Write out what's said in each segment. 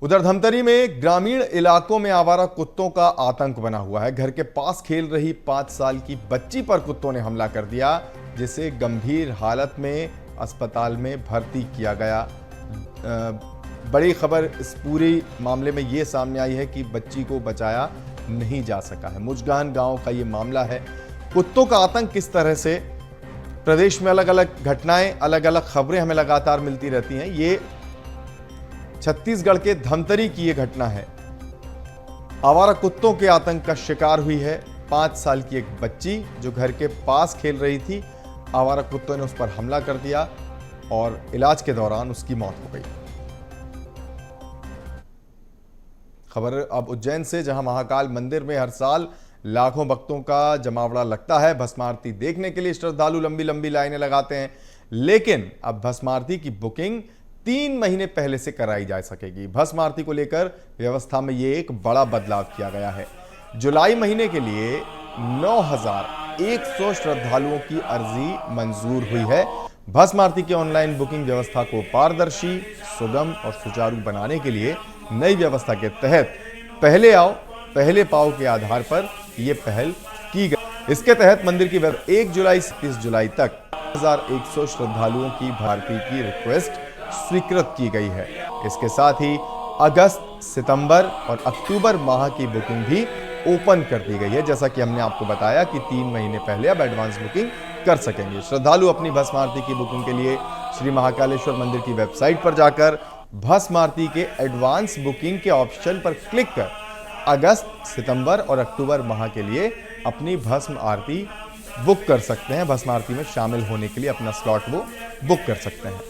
उधर धमतरी में ग्रामीण इलाकों में आवारा कुत्तों का आतंक बना हुआ है। घर के पास खेल रही 5 साल की बच्ची पर कुत्तों ने हमला कर दिया, जिसे गंभीर हालत में अस्पताल में भर्ती किया गया। बड़ी खबर इस पूरी मामले में ये सामने आई है कि बच्ची को बचाया नहीं जा सका है। मुजगान गांव का ये मामला है। कुत्तों का आतंक किस तरह से प्रदेश में अलग अलग घटनाएं, अलग अलग खबरें हमें लगातार मिलती रहती हैं। ये छत्तीसगढ़ के धमतरी की ये घटना है। आवारा कुत्तों के आतंक का शिकार हुई है 5 साल की एक बच्ची, जो घर के पास खेल रही थी। आवारा कुत्तों ने उस पर हमला कर दिया और इलाज के दौरान उसकी मौत हो गई। खबर अब उज्जैन से, जहां महाकाल मंदिर में हर साल लाखों भक्तों का जमावड़ा लगता है। भस्म आरती देखने के लिए श्रद्धालु लंबी लंबी लाइनें लगाते हैं, लेकिन अब भस्म आरती की बुकिंग 3 महीने पहले से कराई जा सकेगी। भस्म आरती को लेकर व्यवस्था में ये एक बड़ा बदलाव किया गया है। जुलाई महीने के लिए 9,100 श्रद्धालुओं की अर्जी मंजूर हुई है। भस्म आरती की ऑनलाइन बुकिंग व्यवस्था को पारदर्शी, सुगम और सुचारू बनाने के लिए नई व्यवस्था के तहत पहले आओ पहले पाओ के आधार पर यह पहल की गई। इसके तहत मंदिर की 1 जुलाई से 30 जुलाई तक 9,100 श्रद्धालुओं की भर्ती की रिक्वेस्ट स्वीकृत की गई है। इसके साथ ही अगस्त, सितंबर और अक्टूबर माह की बुकिंग भी ओपन कर दी गई है। जैसा कि हमने आपको बताया कि 3 महीने पहले अब एडवांस बुकिंग कर सकेंगे। श्रद्धालु अपनी भस्म आरती की बुकिंग के लिए श्री महाकालेश्वर मंदिर की वेबसाइट पर जाकर भस्म आरती के एडवांस बुकिंग के ऑप्शन पर क्लिक कर अगस्त, सितंबर और अक्टूबर माह के लिए अपनी भस्म आरती बुक कर सकते हैं। भस्म आरती में शामिल होने के लिए अपना स्लॉट वो बुक कर सकते हैं।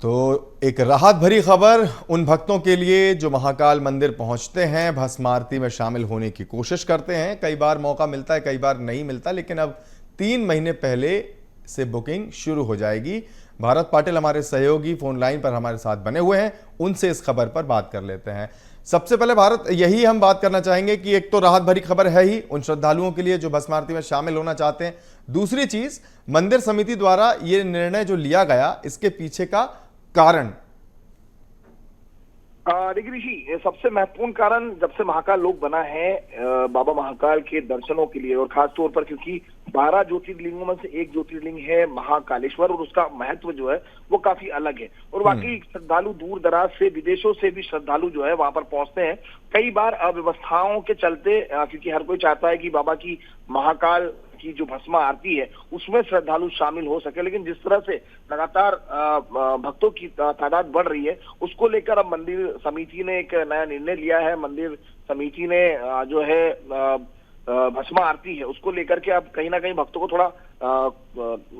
तो एक राहत भरी खबर उन भक्तों के लिए जो महाकाल मंदिर पहुंचते हैं, भस्म आरती में शामिल होने की कोशिश करते हैं। कई बार मौका मिलता है, कई बार नहीं मिलता, लेकिन अब 3 महीने पहले से बुकिंग शुरू हो जाएगी। भारत पाटिल हमारे सहयोगी फोन लाइन पर हमारे साथ बने हुए हैं, उनसे इस खबर पर बात कर लेते हैं। सबसे पहले भारत, यही हम बात करना चाहेंगे कि एक तो राहत भरी खबर है ही उन श्रद्धालुओं के लिए जो भस्म आरती में शामिल होना चाहते हैं। दूसरी चीज, मंदिर समिति द्वारा ये निर्णय जो लिया गया, इसके पीछे का कारण। देखिए ऋषि, सबसे महत्वपूर्ण कारण जब से महाकाल लोक बना है बाबा महाकाल के दर्शनों के लिए, और खास तौर पर क्योंकि 12 ज्योतिर्लिंगों में से एक ज्योतिर्लिंग है महाकालेश्वर, और उसका महत्व जो है वो काफी अलग है। और बाकी श्रद्धालु दूर दराज से, विदेशों से भी श्रद्धालु जो है वहां पर पहुंचते हैं। कई बार अव्यवस्थाओं के चलते, क्योंकि हर कोई चाहता है कि बाबा की महाकाल की जो भस्म आरती है उसमें श्रद्धालु शामिल हो सके, लेकिन जिस तरह से लगातार भक्तों की तादाद बढ़ रही है, उसको लेकर अब मंदिर समिति ने एक नया निर्णय लिया है। मंदिर समिति ने जो है भस्म आरती है उसको लेकर के अब कहीं ना कहीं भक्तों को थोड़ा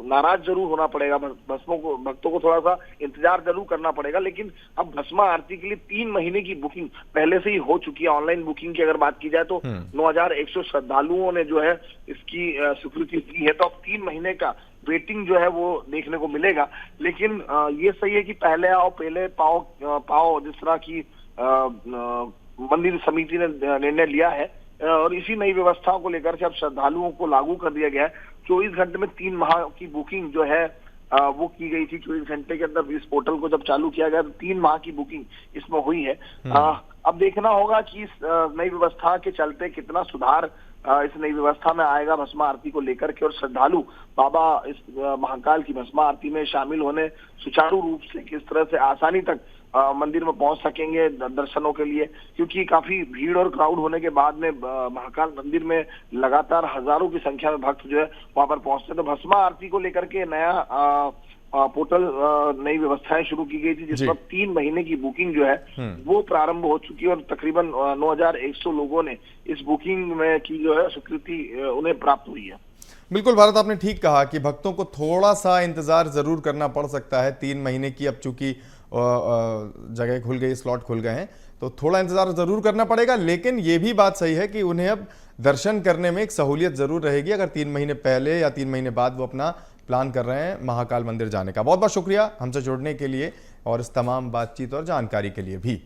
नाराज जरूर होना पड़ेगा, भक्तों को थोड़ा सा इंतजार जरूर करना पड़ेगा। लेकिन अब भस्म आरती के लिए 3 महीने की बुकिंग पहले से ही हो चुकी है। ऑनलाइन बुकिंग की अगर बात की जाए तो 9,100 श्रद्धालुओं ने जो है इसकी स्वीकृति दी है। तो अब 3 महीने का वेटिंग जो है वो देखने को मिलेगा। लेकिन ये सही है कि पहले आओ पहले पाओ जिस तरह की मंदिर समिति ने निर्णय लिया है, और इसी नई व्यवस्थाओं को लेकर से अब श्रद्धालुओं को लागू कर दिया गया है। 24 घंटे में 3 माह की बुकिंग जो है वो की गई थी। 24 घंटे के अंदर इस पोर्टल को जब चालू किया गया तो 3 माह की बुकिंग इसमें हुई है। अब देखना होगा कि इस नई व्यवस्था के चलते कितना सुधार इस नई व्यवस्था में आएगा भस्म आरती को लेकर के, और श्रद्धालु बाबा इस महाकाल की भस्म आरती में शामिल होने सुचारू रूप से किस तरह से आसानी तक मंदिर में पहुंच सकेंगे दर्शनों के लिए। क्योंकि काफी भीड़ और क्राउड होने के बाद में महाकाल मंदिर में लगातार हजारों की संख्या में भक्त जो है वहां पर पहुंचते हैं। तो भस्म आरती को लेकर के नया पोर्टल, नई व्यवस्थाएं शुरू की गई थी, जिस पर 3 महीने की बुकिंग जो है वो प्रारंभ हो चुकी है, और तकरीबन 9,100 लोगों ने इस बुकिंग में की जो है स्वीकृति उन्हें प्राप्त हुई है। बिल्कुल भारत, आपने ठीक कहा कि भक्तों को थोड़ा सा इंतजार जरूर करना पड़ सकता है। 3 महीने की अब चूंकि जगह खुल गई, स्लॉट खुल गए हैं, तो थोड़ा इंतजार जरूर करना पड़ेगा। लेकिन ये भी बात सही है कि उन्हें अब दर्शन करने में एक सहूलियत जरूर रहेगी अगर 3 महीने पहले या 3 महीने बाद वो अपना प्लान कर रहे हैं महाकाल मंदिर जाने का। बहुत बहुत शुक्रिया हमसे जुड़ने के लिए और इस तमाम बातचीत और जानकारी के लिए भी।